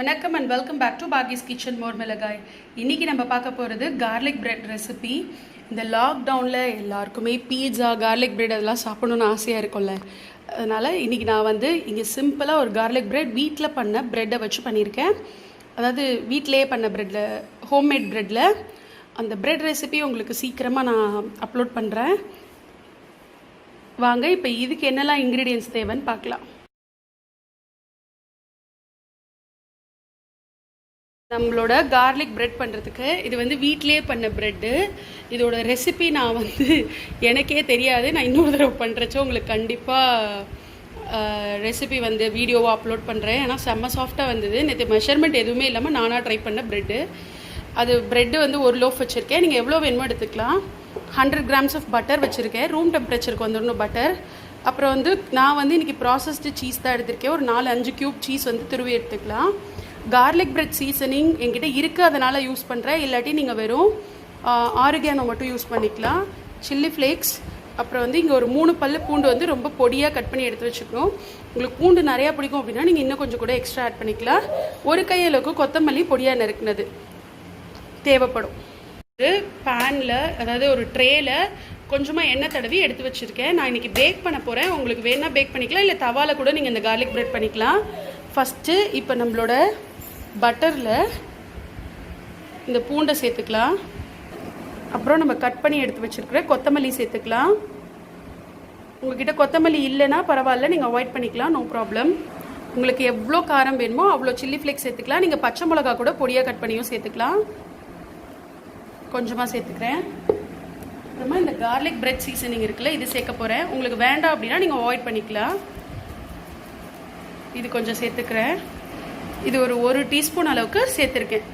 வணக்கம் and welcome back to பாகிஸ் kitchen மோர்மிலகாய். இன்றைக்கி நம்ம பார்க்க போகிறது கார்லிக் பிரெட் ரெசிபி. இந்த லாக்டவுனில் எல்லாருக்குமே பீட்சா கார்லிக் பிரெட் அதெல்லாம் சாப்பிடணுன்னு ஆசையாக இருக்கும்ல. அதனால் இன்றைக்கி நான் இங்கே சிம்பிளாக ஒரு கார்லிக் பிரெட் வீட்டில் பண்ண ப்ரெட்டை வச்சு பண்ணியிருக்கேன். அதாவது வீட்டிலே பண்ண ப்ரெட்டில், ஹோம்மேட் ப்ரெட்டில். அந்த ப்ரெட் ரெசிபி உங்களுக்கு சீக்கிரமாக நான் அப்லோட் பண்ணுறேன். வாங்க இப்போ இதுக்கு என்னெல்லாம் இன்க்ரீடியன்ஸ் தேவைன்னு பார்க்கலாம். நம்மளோட கார்லிக் பிரெட் பண்ணுறதுக்கு இது வீட்டிலே பண்ண ப்ரெட்டு. இதோட ரெசிபி நான் எனக்கே தெரியாது. நான் இன்னொரு தடவை பண்ணுறச்சோ உங்களுக்கு கண்டிப்பாக ரெசிபி வீடியோவாக அப்லோட் பண்ணுறேன். ஏன்னா செம்ம சாஃப்டாக வந்தது. நேற்று மெஷர்மெண்ட் எதுவுமே இல்லாமல் நானாக ட்ரை பண்ண ப்ரெட்டு. அது ப்ரெட்டு ஒரு லோஃப் வச்சுருக்கேன். நீங்கள் எவ்வளோ வேணுமோ எடுத்துக்கலாம். 100 grams ஆஃப் பட்டர் வச்சுருக்கேன். ரூம் டெம்பரேச்சருக்கு வந்துடணும் பட்டர். அப்புறம் நான் இன்றைக்கி ப்ராசஸ்டு சீஸ் தான் எடுத்திருக்கேன். ஒரு 4-5 க்யூப் சீஸ் துருவி எடுத்துக்கலாம். கார்லிக் பிரெட் சீசனிங் என்கிட்ட இருக்குது, அதனால் யூஸ் பண்ணுறேன். இல்லாட்டி நீங்கள் வெறும் ஆரிகானோ மட்டும் யூஸ் பண்ணிக்கலாம். சில்லி ஃப்ளேக்ஸ், அப்புறம் இங்கே ஒரு 3 பல்லு பூண்டு ரொம்ப பொடியாக கட் பண்ணி எடுத்து வச்சுக்கணும். உங்களுக்கு பூண்டு நிறையா பிடிக்கும் அப்படின்னா நீங்கள் இன்னும் கொஞ்சம் கூட எக்ஸ்ட்ரா ஆட் பண்ணிக்கலாம். ஒரு கையளவுக்கு கொத்தமல்லி பொடியாக நறுக்குனது தேவைப்படும். ஒரு பேனில், அதாவது ஒரு ட்ரேயில் கொஞ்சமாக எண்ணெய் தடவி எடுத்து வச்சுருக்கேன். நான் இன்றைக்கி பேக் பண்ண போகிறேன். உங்களுக்கு வேணால் பேக் பண்ணிக்கலாம், இல்லை தவாவில் கூட நீங்கள் இந்த கார்லிக் பிரெட் பண்ணிக்கலாம். ஃபஸ்ட்டு இப்போ நம்மளோட பட்டரில் இந்த பூண்டை சேர்த்துக்கலாம். அப்புறம் நம்ம கட் பண்ணி எடுத்து வச்சுருக்கிற கொத்தமல்லி சேர்த்துக்கலாம். உங்கள்கிட்ட கொத்தமல்லி இல்லைன்னா பரவாயில்ல, நீங்கள் அவாய்ட் பண்ணிக்கலாம், நோ ப்ராப்ளம். உங்களுக்கு எவ்வளோ காரம் வேணுமோ அவ்வளோ சில்லி ஃப்ளேக்ஸ் சேர்த்துக்கலாம். நீங்கள் பச்சை மிளகா கூட பொடியாக கட் பண்ணியும் சேர்த்துக்கலாம். கொஞ்சமாக சேர்த்துக்கிறேன். அப்புறமா இந்த கார்லிக் பிரெட் சீசனிங் இருக்குல்ல, இது சேர்க்க போகிறேன். உங்களுக்கு வேண்டாம் அப்படின்னா நீங்கள் அவாய்ட் பண்ணிக்கலாம். இது கொஞ்சம் சேர்த்துக்கிறேன். இது ஒரு 1 டீஸ்பூன் அளவுக்கு சேர்த்துருக்கேன்.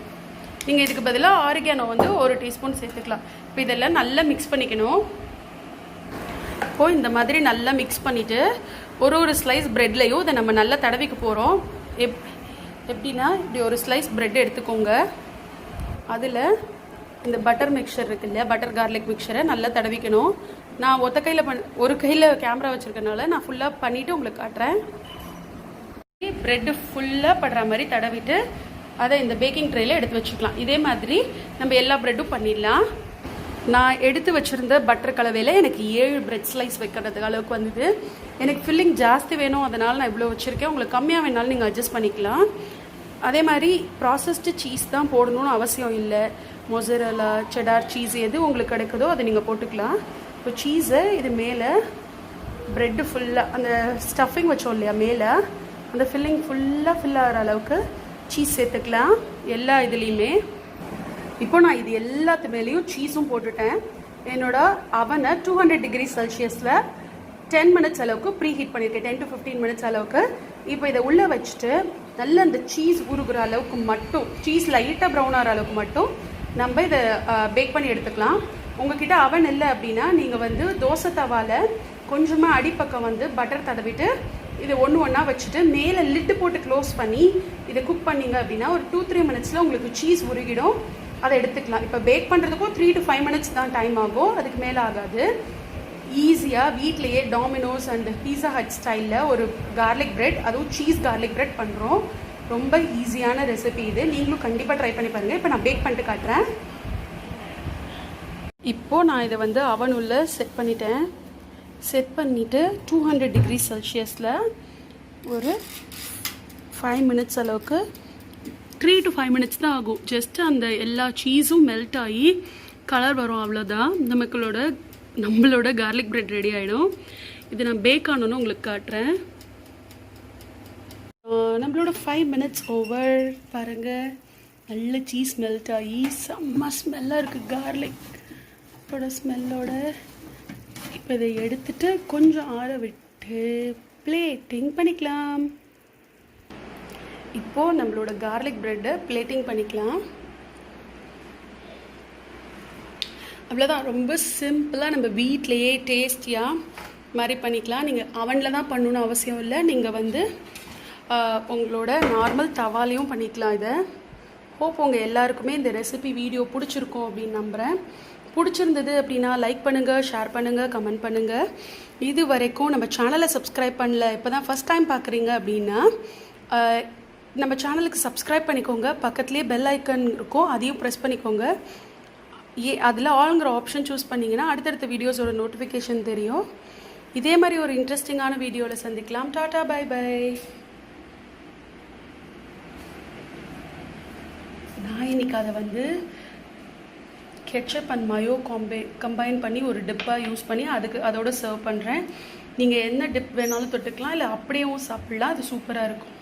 நீங்கள் இதுக்கு பதிலாக ஆரிகானோ 1 டீஸ்பூன் சேர்த்துக்கலாம். இப்போ இதெல்லாம் நல்லா மிக்ஸ் பண்ணிக்கணும். இப்போது இந்த மாதிரி நல்லா மிக்ஸ் பண்ணிவிட்டு ஒரு ஸ்லைஸ் ப்ரெட்லையும் இதை நம்ம நல்லா தடவிக்க போகிறோம். எப்படின்னா இப்படி ஒரு ஸ்லைஸ் ப்ரெட் எடுத்துக்கோங்க. அதில் இந்த பட்டர் மிக்சர் இருக்கு இல்லையா, பட்டர் கார்லிக் மிக்சரை நல்லா தடவிக்கணும். நான் ஒத்த கையில் ஒரு கையில் கேமரா வச்சுருக்கனால நான் ஃபுல்லாக பண்ணிவிட்டு உங்களுக்கு காட்டுறேன். ப்ரெட்டு ஃபுல்லாக படுற மாதிரி தடவிட்டு அதை இந்த பேக்கிங் ட்ரேயில் எடுத்து வச்சுக்கலாம். இதே மாதிரி நம்ம எல்லா ப்ரெட்டும் பண்ணிடலாம். நான் எடுத்து வச்சுருந்த பட்டர் கலவையில் எனக்கு 7 பிரெட் ஸ்லைஸ் வைக்கிறதுக்கு அளவுக்கு வந்தது. எனக்கு ஃபில்லிங் ஜாஸ்தி வேணும், அதனால் நான் இவ்வளோ வச்சுருக்கேன். உங்களுக்கு கம்மியாக வேணாலும் நீங்கள் அட்ஜஸ்ட் பண்ணிக்கலாம். அதே மாதிரி ப்ராசஸ்டு சீஸ் தான் போடணும்னு அவசியம் இல்லை. மொசரலா, செடார் சீஸ் எது உங்களுக்கு கிடைக்குதோ அதை நீங்கள் போட்டுக்கலாம். இப்போ சீஸை இது மேலே ப்ரெட்டு ஃபுல்லாக அந்த ஸ்டஃபிங் வச்சோம் இல்லையா, மேலே அந்த ஃபில்லிங் ஃபுல்லாக ஃபில் ஆகிற அளவுக்கு சீஸ் சேர்த்துக்கலாம் எல்லா இதுலேயுமே. இப்போ நான் இது எல்லாத்து மேலேயும் சீஸும் போட்டுட்டேன். என்னோட அவனை 200 டிகிரி செல்சியஸில் 10 மினிட்ஸ் அளவுக்கு ப்ரீ ஹீட் பண்ணியிருக்கேன். 10 to 15 மினிட்ஸ் அளவுக்கு. இப்போ இதை உள்ளே வச்சுட்டு நல்ல அந்த சீஸ் உருகுற அளவுக்கு மட்டும், சீஸ் லைட்டாக ப்ரௌன் ஆகிற அளவுக்கு மட்டும் நம்ம இதை பேக் பண்ணி எடுத்துக்கலாம். உங்ககிட்ட அவன் இல்லை அப்படின்னா நீங்கள் தோசை தவாவில் கொஞ்சமாக அடிப்பக்கம் பட்டர் தடவிட்டு இதை ஒன்றா வச்சுட்டு மேலே லிட்டு போட்டு க்ளோஸ் பண்ணி இதை குக் பண்ணிங்க அப்படின்னா ஒரு 2-3 மினிட்ஸில் உங்களுக்கு சீஸ் உருகிடும். அதை எடுத்துக்கலாம். இப்போ பேக் பண்ணுறதுக்கும் 3 to 5 மினிட்ஸ் தான் டைம் ஆகும், அதுக்கு மேலே ஆகாது. ஈஸியாக வீட்லேயே டாமினோஸ் அண்ட் பீஸா ஹட் ஸ்டைலில் ஒரு கார்லிக் பிரெட், அதுவும் சீஸ் கார்லிக் பிரெட் பண்ணுறோம். ரொம்ப ஈஸியான ரெசிபி இது. நீங்களும் கண்டிப்பாக ட்ரை பண்ணி பாருங்கள். இப்போ நான் பேக் பண்ணிட்டு காட்டுறேன். இப்போது நான் இதை அவன் உள்ள செட் பண்ணிட்டேன். செட் பண்ணிவிட்டு 200 டிகிரி செல்சியஸில் ஒரு 5 மினிட்ஸ் அளவுக்கு, 3 to 5 மினிட்ஸ் தான் ஆகும். ஜஸ்ட் அந்த எல்லா சீஸும் மெல்ட் ஆகி கலர் வரும், அவ்வளோதான். நம்மளோட கார்லிக் பிரெட் ரெடி ஆகிடும். இது நான் பேக் ஆனோன்னு உங்களுக்கு காட்டுறேன். நம்மளோட 5 மினிட்ஸ் ஓவர். பாருங்கள், நல்ல சீஸ் மெல்ட் ஆகி செம்ம ஸ்மெல்லாக இருக்குது கார்லிக்கோட ஸ்மெல்லோட. இப்போ இதை எடுத்துட்டு கொஞ்சம் ஆற விட்டு பிளேட்டிங் பண்ணிக்கலாம். இப்போது நம்மளோட கார்லிக் ப்ரெட்டை பிளேட்டிங் பண்ணிக்கலாம். அவ்வளோதான். ரொம்ப சிம்பிளாக நம்ம வீட்டிலையே டேஸ்டியாக மாதிரி பண்ணிக்கலாம். நீங்கள் அவனில் தான் பண்ணணுன்னு அவசியம் இல்லை. நீங்கள் உங்களோட நார்மல் தவாலையும் பண்ணிக்கலாம். இதை ஹோப் உங்கள் எல்லாருக்குமே இந்த ரெசிபி வீடியோ பிடிச்சிருக்கும் அப்படின்னு நம்புகிறேன். பிடிச்சிருந்தது அப்படின்னா லைக் பண்ணுங்கள், ஷேர் பண்ணுங்கள், கமெண்ட் பண்ணுங்கள். இது வரைக்கும் நம்ம சேனலை சப்ஸ்கிரைப் பண்ணல, இப்போ தான் ஃபஸ்ட் டைம் பார்க்குறீங்க அப்படின்னா நம்ம சேனலுக்கு சப்ஸ்கிரைப் பண்ணிக்கோங்க. பக்கத்துலேயே பெல் ஐக்கன் இருக்கும், அதையும் ப்ரெஸ் பண்ணிக்கோங்க. அதில் ஆளுங்கிற ஆப்ஷன் சூஸ் பண்ணிங்கன்னா அடுத்தடுத்த வீடியோஸோட நோட்டிஃபிகேஷன் தெரியும். இதே மாதிரி ஒரு இன்ட்ரெஸ்டிங்கான வீடியோவில் சந்திக்கலாம். டாடா, பை பை. நான் இன்னைக்கு அதை வந்து கெட்சப் அண்ட் மயோ கம்பைன் பண்ணி ஒரு டிப்பாக யூஸ் பண்ணி அதோட சர்வ் பண்ணுறேன். நீங்கள் என்ன டிப் வேணாலும் தொட்டுக்கலாம், இல்லை அப்படியேவும் சாப்பிட்லாம். அது சூப்பராக இருக்கும்.